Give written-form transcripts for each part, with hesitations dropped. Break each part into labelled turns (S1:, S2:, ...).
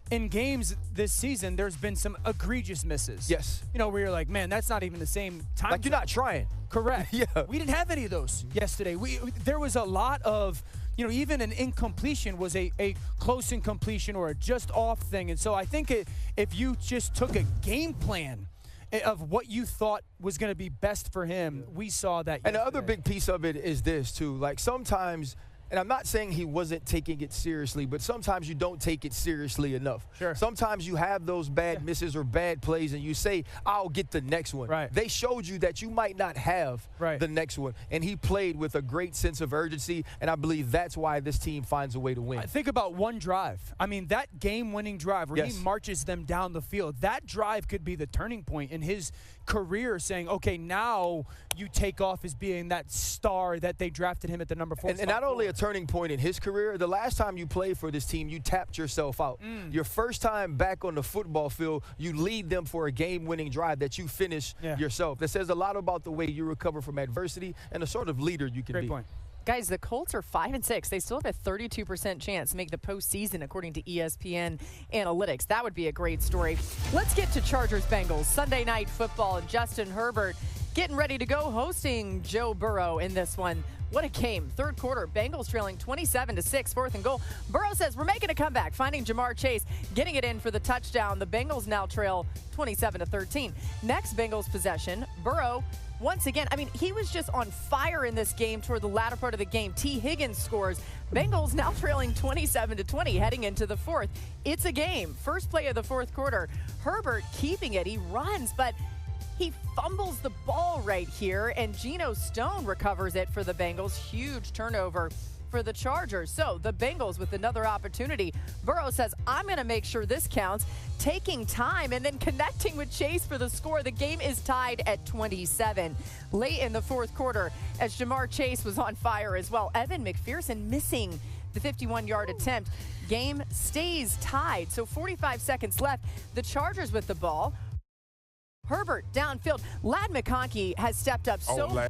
S1: In games this season, there's been some egregious misses.
S2: Yes.
S1: Where you're like, man, that's not even the same time.
S2: Like, you're not trying.
S1: Correct.
S2: Yeah.
S1: We didn't have any of those yesterday. There was a lot of, even an incompletion was a close incompletion or a just off thing. And so I think if you just took a game plan of what you thought was going to be best for him, we saw that yesterday.
S2: And the other big piece of it is this, too. Like, sometimes – and I'm not saying he wasn't taking it seriously, but sometimes you don't take it seriously enough.
S1: Sure.
S2: Sometimes you have those bad misses or bad plays, and you say, I'll get the next one.
S1: Right.
S2: They showed you that you might not have the next one. And he played with a great sense of urgency, and I believe that's why this team finds a way to win.
S1: Think about one drive. I mean, that game-winning drive where he marches them down the field, that drive could be the turning point in his career, saying, okay, now you take off as being that star that they drafted him at the number 4
S2: And not only a turning point in his career, the last time you played for this team, you tapped yourself out. Your first time back on the football field, you lead them for a game-winning drive that you finish yourself. That says a lot about the way you recover from adversity and the sort of leader you can be.
S1: Great point.
S3: Guys, the Colts are 5-6. They still have a 32% chance to make the postseason, according to ESPN Analytics. That would be a great story. Let's get to Chargers-Bengals. Sunday Night Football. Justin Herbert getting ready to go, hosting Joe Burrow in this one. What a game. Third quarter, Bengals trailing 27-6, 4th and goal. Burrow says, we're making a comeback, finding Jamar Chase, getting it in for the touchdown. The Bengals now trail 27-13. Next Bengals possession, Burrow once again, he was just on fire in this game toward the latter part of the game. T. Higgins scores. Bengals now trailing 27-20 heading into the fourth. It's a game. First play of the fourth quarter. Herbert keeping it. He runs, but he fumbles the ball right here, and Geno Stone recovers it for the Bengals. Huge turnover for the Chargers. So the Bengals with another opportunity. Burrow says, I'm going to make sure this counts, taking time and then connecting with Chase for the score. The game is tied at 27. Late in the fourth quarter, as Jamar Chase was on fire as well. Evan McPherson missing the 51-yard attempt. Game stays tied. So 45 seconds left. The Chargers with the ball. Herbert downfield. Ladd McConkey has stepped up so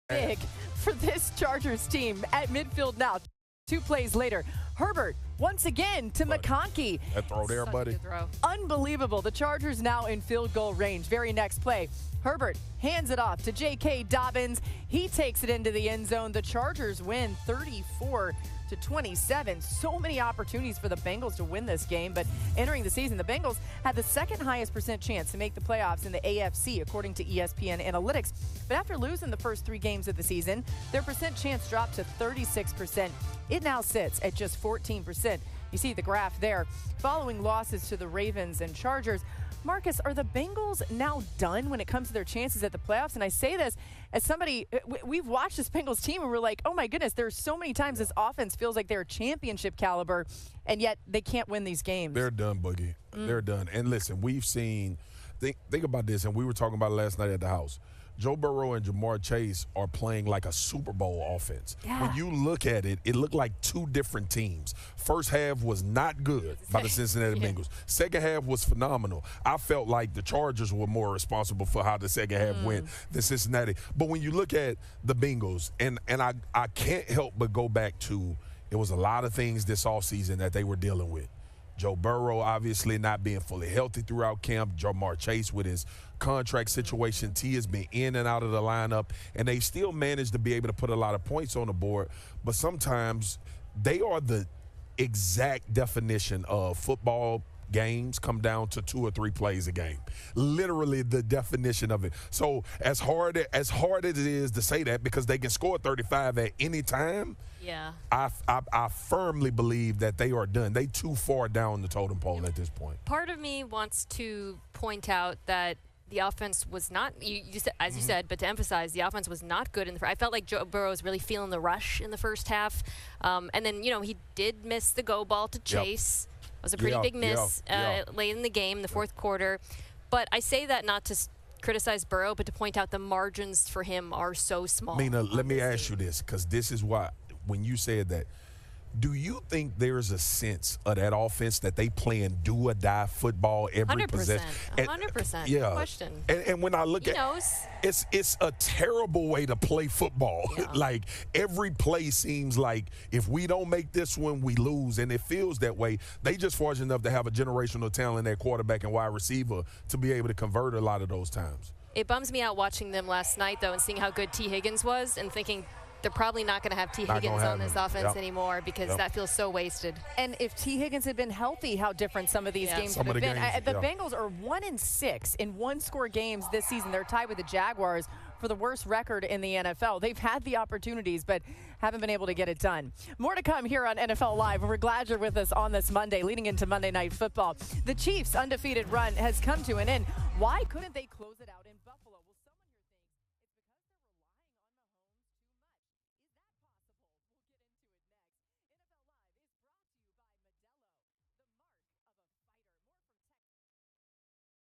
S3: big for this Chargers team at midfield now. 2 plays later, Herbert once again to McConkey.
S4: That throw there, buddy.
S3: Unbelievable. The Chargers now in field goal range. Very next play, Herbert hands it off to J.K. Dobbins. He takes it into the end zone. The Chargers win 34-27. So many opportunities for the Bengals to win this game, but entering the season, the Bengals had the second highest % chance to make the playoffs in the AFC, according to ESPN Analytics. But after losing the first 3 games of the season, their % chance dropped to 36%. It now sits at just 14%. You see the graph there. Following losses to the Ravens and Chargers, Marcus, are the Bengals now done when it comes to their chances at the playoffs? And I say this as somebody, we've watched this Bengals team and we're like, oh my goodness, there's so many times this offense feels like they're championship caliber, and yet they can't win these games.
S4: They're done, Boogie. They're done. And listen, we've seen, think about this, and we were talking about it last night at the house. Joe Burrow and Jamar Chase are playing like a Super Bowl offense.
S3: Yeah.
S4: When you look at it, it looked like 2 different teams. First half was not good by the Cincinnati Bengals. Second half was phenomenal. I felt like the Chargers were more responsible for how the second half went than Cincinnati. But when you look at the Bengals, and I can't help but go back to, it was a lot of things this offseason that they were dealing with. Joe Burrow obviously not being fully healthy throughout camp. Jamar Chase with his contract situation. T has been in and out of the lineup, and they've still managed to be able to put a lot of points on the board. But sometimes they are the exact definition of football games come down to 2 or 3 plays a game. Literally the definition of it. So as hard as it is to say that, because they can score 35 at any time,
S5: yeah,
S4: I firmly believe that they are done. They too far down the totem pole at this point.
S5: Part of me wants to point out that the offense was not, you said, as you said, but to emphasize, the offense was not good in the first. I felt like Joe Burrow was really feeling the rush in the first half. And then, he did miss the go ball to Chase. It was a pretty big miss late in the game, the fourth quarter. But I say that not to criticize Burrow, but to point out the margins for him are so small.
S4: Mina, let me ask you this, because this is why, when you said that, Do you think there's a sense of that offense that they playing do or die football every
S5: 100%.
S4: possession?
S5: 100%.
S4: Yeah.
S5: No question.
S4: And when I look
S5: He
S4: at
S5: knows.
S4: it's a terrible way to play football.
S5: Yeah.
S4: Like every play seems like if we don't make this one, we lose, and it feels that way. They just fortunate enough to have a generational talent at quarterback and wide receiver to be able to convert a lot of those times.
S5: It bums me out watching them last night, though, and seeing how good T. Higgins was and thinking they're probably not going to have T. Higgins on this offense anymore because that feels so wasted.
S3: And if T. Higgins had been healthy, how different some of these games would have been. The Bengals are 1-6 in one-score games this season. They're tied with the Jaguars for the worst record in the NFL. They've had the opportunities, but haven't been able to get it done. More to come here on NFL Live. We're glad you're with us on this Monday, leading into Monday Night Football. The Chiefs' undefeated run has come to an end. Why couldn't they close it out?